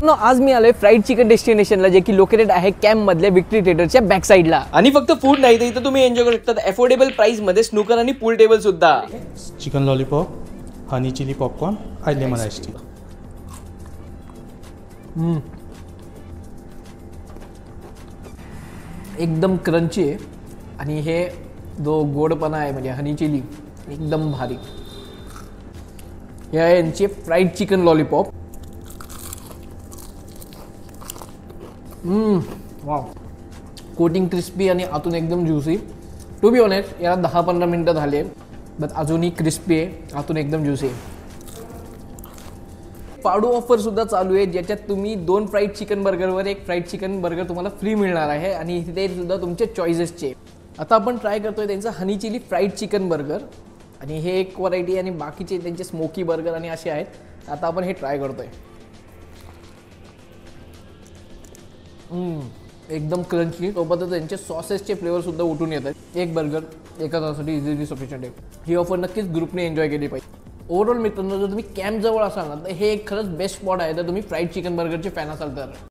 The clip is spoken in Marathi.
आज मी आलोय फ्राईड चिकन डेस्टिनेशनला, जे की लोकेटेड आहे कॅम्प मधल्या विक्ट्री थिएटरच्या बॅक साइडला. आणि फक्त फूड नाही तर इथं तुम्ही एन्जॉय करू शकता अफोर्डेबल प्राइस मध्ये स्नूकर आणि पूल टेबल सुद्धा. Chicken lollipop, honey chilli popcorn आणि लेमन आईस टी. एकदम क्रंची आहे आणि हे जो गोडपणा आहे म्हणजे हनी चिली एकदम भारी. हे आहे यांचे fried chicken lollipop. Wow, coating crispy आणि आतून एकदम ज्युसी. टू बी ऑनेस्ट याला 10-15 मिनटं झाले बट अजूनही क्रिस्पी आहे, आतून एकदम ज्युसी आहे. पाडू ऑफर सुद्धा चालू आहे, ज्याच्यात तुम्ही 2 फ्राईड चिकन बर्गरवर 1 फ्राईड चिकन बर्गर तुम्हाला फ्री मिळणार आहे आणि ते सुद्धा तुमच्या चॉईसेसचे. आता आपण ट्राय करतोय त्यांचं honey chilli fried chicken burger आणि हे एक व्हरायटी आणि बाकीचे त्यांचे स्मोकी बर्गर आणि असे आहेत. आता आपण हे ट्राय करतोय. एकदम क्रंची, सोबतच त्यांचे सॉसेसचे फ्लेवर सुद्धा उठून येतात. एक बर्गर एका तासासाठी इझिली सफिशियंट आहे. ही ऑफर नक्कीच ग्रुपने एन्जॉय केली पाहिजे. ओव्हरऑल मित्रांनो, जर तुम्ही कॅम्प जवळ असाल ना तर हे एक खरंच बेस्ट स्पॉट आहे. तर तुम्ही फ्राईड चिकन बर्गरचे फॅन असाल तर